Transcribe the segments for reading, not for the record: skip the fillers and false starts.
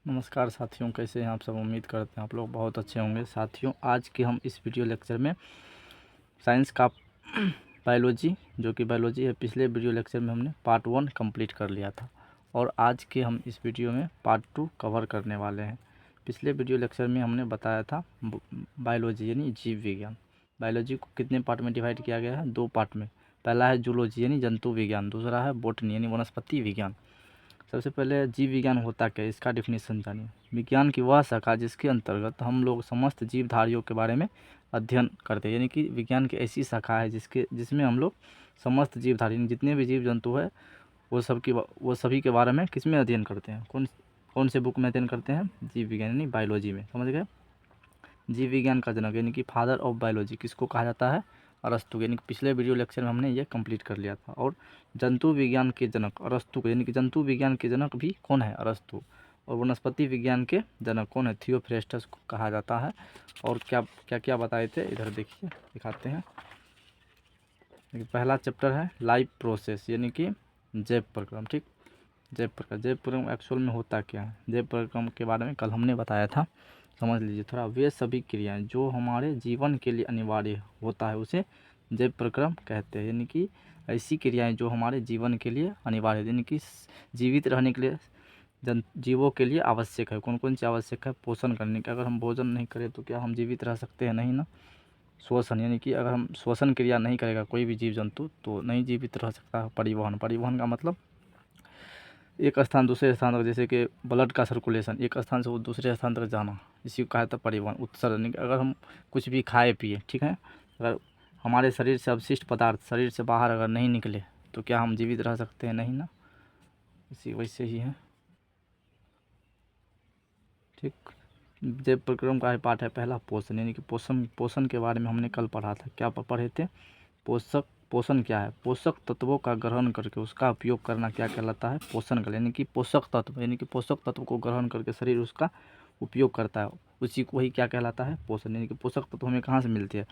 नमस्कार साथियों, कैसे हैं आप सब। उम्मीद करते हैं आप लोग बहुत अच्छे होंगे। साथियों, आज के हम इस वीडियो लेक्चर में साइंस का बायोलॉजी, जो कि बायोलॉजी है, पिछले वीडियो लेक्चर में हमने पार्ट 1 कंप्लीट कर लिया था और आज के हम इस वीडियो में पार्ट 2 कवर करने वाले हैं। पिछले वीडियो लेक्चर में हमने बताया था बायोलॉजी यानी जीव विज्ञान। बायोलॉजी को कितने पार्ट में डिवाइड किया गया है? 2 पार्ट में। पहला है जूलॉजी यानी जंतु विज्ञान, दूसरा है बॉटनी यानी वनस्पति विज्ञान। सबसे पहले जीव विज्ञान होता क्या है, इसका डिफिनीशन जानिए। विज्ञान की वह शाखा जिसके अंतर्गत हम लोग समस्त जीवधारियों के बारे में अध्ययन करते हैं। यानी कि विज्ञान की ऐसी शाखा है जिसमें हम लोग समस्त जीवधारी जितने भी जीव जंतु है वो सभी के बारे में किस में अध्ययन करते हैं? कौन से बुक में अध्ययन करते हैं? जीव विज्ञान यानी बायोलॉजी में। समझ गए? जीव विज्ञान का जनक यानी कि फादर ऑफ बायोलॉजी किसको कहा जाता है? अरस्तु। यानी कि पिछले वीडियो लेक्चर में हमने ये कंप्लीट कर लिया था। और जंतु विज्ञान के जनक अरस्तु को, यानी कि जंतु विज्ञान के जनक भी कौन है? अरस्तु। और वनस्पति विज्ञान के जनक कौन है? थियोफ्रेस्टस को कहा जाता है। और क्या क्या क्या बताए थे, इधर देखिए, दिखाते हैं। पहला चैप्टर है लाइफ प्रोसेस यानी कि जैव प्रक्रम। ठीक, जैव प्रक्रम एक्चुअल में होता क्या है? जैव प्रक्रम के बारे में कल हमने बताया था, समझ लीजिए थोड़ा। वे सभी क्रियाएं जो हमारे जीवन के लिए अनिवार्य होता है उसे जैव प्रक्रम कहते हैं। यानी कि ऐसी क्रियाएं जो हमारे जीवन के लिए अनिवार्य, यानी कि जीवित रहने के लिए जीवों के लिए आवश्यक है। कौन कौन सी आवश्यक है? पोषण करने की। अगर हम भोजन नहीं करें तो क्या हम जीवित रह सकते हैं? नहीं ना। श्वसन, यानी कि अगर हम श्वसन क्रिया नहीं करेगा कोई भी जीव जंतु तो नहीं जीवित रह सकता है। परिवहन का मतलब एक स्थान दूसरे स्थान तक, जैसे कि ब्लड का सर्कुलेशन, एक स्थान से वो दूसरे स्थान तक जाना, इसी को कहा जाता है परिवहन। उत्सर्जन, अगर हम कुछ भी खाए पिए, ठीक है, अगर हमारे शरीर से अवशिष्ट पदार्थ शरीर से बाहर अगर नहीं निकले तो क्या हम जीवित रह सकते हैं? नहीं ना। इसी वैसे ही है। ठीक, जैव प्रक्रम का पार्ट है पहला पोषण, यानी कि पोषण के बारे में हमने कल पढ़ा था। क्या पढ़े थे? पोषण क्या है? पोषक तत्वों का ग्रहण करके उसका उपयोग करना क्या कहलाता है? पोषण का। यानी कि पोषक तत्व को ग्रहण करके शरीर उसका उपयोग करता है, उसी को ही क्या कहलाता है? पोषण। यानी कि पोषक तत्व हमें कहाँ से मिलती है?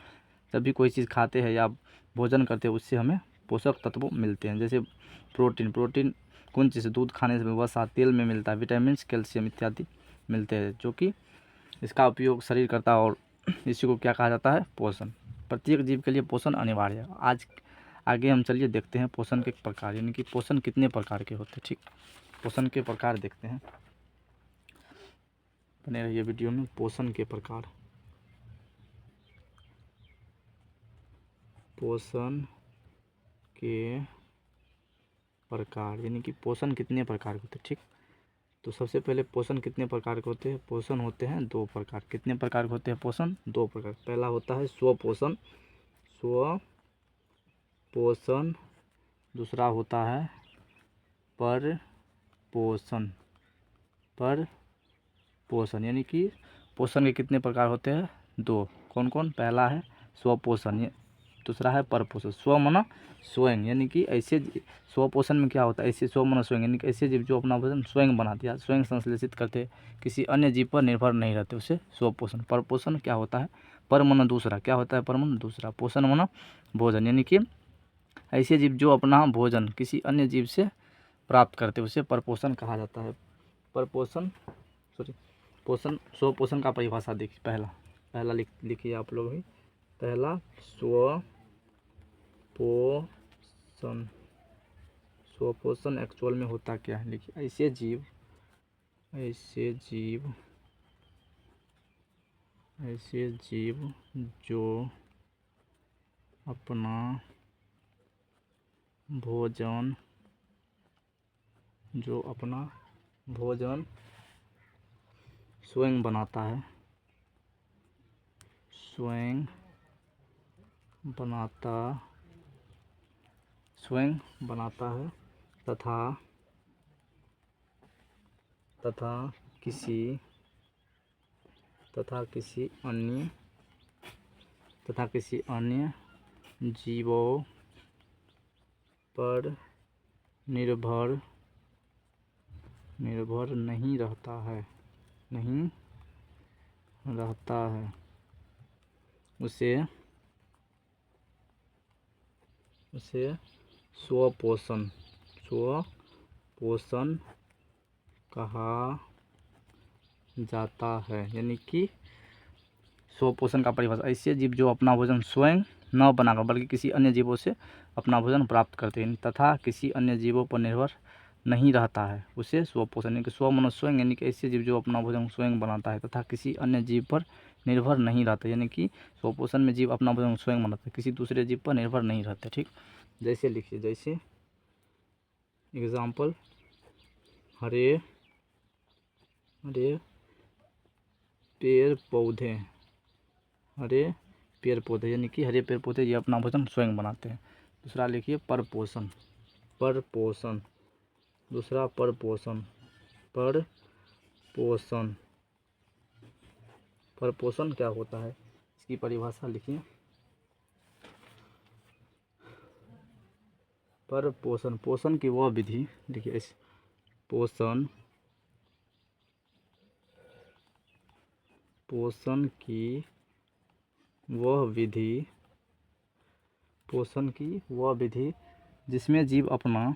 जब भी कोई चीज़ खाते हैं या भोजन करते हैं उससे हमें पोषक तत्व मिलते हैं। जैसे प्रोटीन कौन चीज़ से? दूध खाने से, वसा, तेल में मिलता है। विटामिन, कैल्शियम इत्यादि मिलते हैं, जो कि इसका उपयोग शरीर करता है और इसी को क्या कहा जाता है? पोषण। प्रत्येक जीव के लिए पोषण अनिवार्य है। आज आगे हम चलिए देखते हैं पोषण के प्रकार, यानी कि पोषण कितने प्रकार के होते हैं। ठीक, पोषण के प्रकार देखते हैं, बने रहिए वीडियो में। पोषण के प्रकार, पोषण के प्रकार यानी कि पोषण कितने प्रकार के होते हैं। ठीक, तो सबसे पहले पोषण कितने प्रकार के होते हैं? पोषण होते हैं 2 प्रकार। कितने प्रकार के होते हैं पोषण? 2 प्रकार। पहला होता है स्वपोषण, दूसरा होता है परपोषण। यानी कि पोषण के कितने प्रकार होते हैं? 2। कौन कौन? पहला है स्वपोषण, दूसरा है परपोषण। स्व मना स्वयं, यानी कि ऐसे स्वपोषण में क्या होता है? ऐसे स्व मना स्वयं, यानी कि ऐसे जीव जो अपना भोजन स्वयं बनाते हैं, स्वयं संश्लेषित करते, किसी अन्य जीव पर निर्भर नहीं रहते, उसे स्वपोषण। परपोषण क्या होता है? पर मना दूसरा। क्या होता है पर मना दूसरा? पोषण मना भोजन, यानी कि ऐसे जीव जो अपना भोजन किसी अन्य जीव से प्राप्त करते उसे परपोषण कहा जाता है। स्वपोषण का परिभाषा देखिए। पहला लिखिए आप लोग भी। पहला स्वपोषण एक्चुअल में होता क्या है? लिखिए। ऐसे जीव जो अपना भोजन स्वयं बनाता है तथा किसी अन्य जीवों पर निर्भर नहीं रहता है, उसे स्वपोषण कहा जाता है, यानी कि स्वपोषण का परिभाषा ऐसे जीव जो अपना भोजन स्वयं न बनाकर बल्कि किसी अन्य जीवों से अपना भोजन प्राप्त करते हैं तथा किसी अन्य जीवों पर निर्भर नहीं रहता है, उसे स्वपोषण यानी कि स्व मनो स्वयं, यानी कि ऐसे जीव जो अपना भोजन स्वयं बनाता है तथा किसी अन्य जीव पर निर्भर नहीं रहता, यानी कि स्वपोषण में जीव अपना भोजन स्वयं बनाता है, किसी दूसरे जीव पर निर्भर नहीं रहते। ठीक, जैसे लिखिए, जैसे एग्जाम्पल, हरे हरे पेड़ पौधे, हरे पेड़ पौधे यानी कि हरे पेड़ पौधे ये अपना भोजन स्वयं बनाते हैं। दूसरा लिखिए परपोषण, परपोषण, दूसरा परपोषण, परपोषण, परपोषण क्या होता है इसकी परिभाषा लिखिए। परपोषण, पोषण की वह विधि, देखिए इस पोषण, पोषण की वह विधि, पोषण की वह विधि जिसमें जीव अपना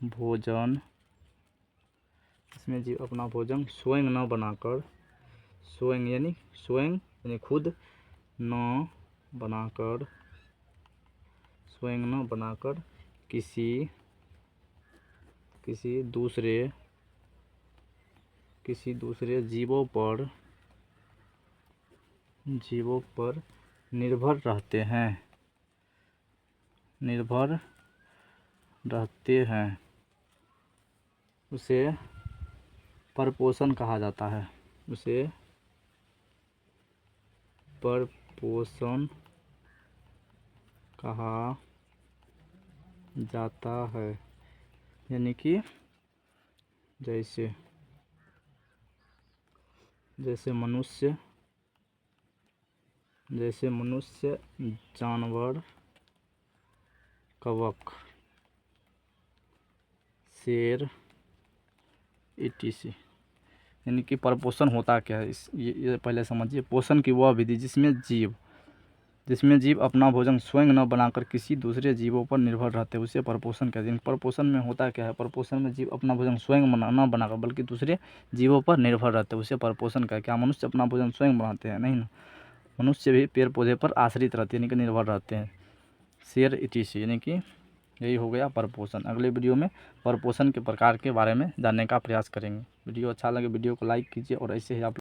भोजन, इसमें जीव अपना भोजन स्वयं न बनाकर, स्वयं यानी खुद न बनाकर, स्वयं न बनाकर किसी दूसरे जीवों पर निर्भर रहते हैं, उसे परपोषण कहा जाता है, उसे परपोषण कहा जाता है। यानी कि जैसे मनुष्य, जानवर, कवक, शेर etc। यानी कि परपोषण होता क्या है ये पहले समझिए। पोषण की वह विधि जिसमें जीव अपना भोजन स्वयं न बनाकर किसी दूसरे जीवों पर निर्भर रहते हैं, उसे परपोषण कहते हैं। परपोषण में होता क्या है, परपोषण में जीव अपना भोजन स्वयं न बनाकर बल्कि दूसरे जीवों पर निर्भर रहते हैं, उसे परपोषण कहते हैं। क्या मनुष्य अपना भोजन स्वयं बनाते हैं? नहीं ना, मनुष्य भी पेड़ पौधे पर आश्रित रहते हैं, यानी कि निर्भर रहते हैं, शेर etc। यानी कि यही हो गया परपोषण। अगले वीडियो में परपोषण के प्रकार के बारे में जानने का प्रयास करेंगे। वीडियो अच्छा लगे वीडियो को लाइक कीजिए और ऐसे ही आप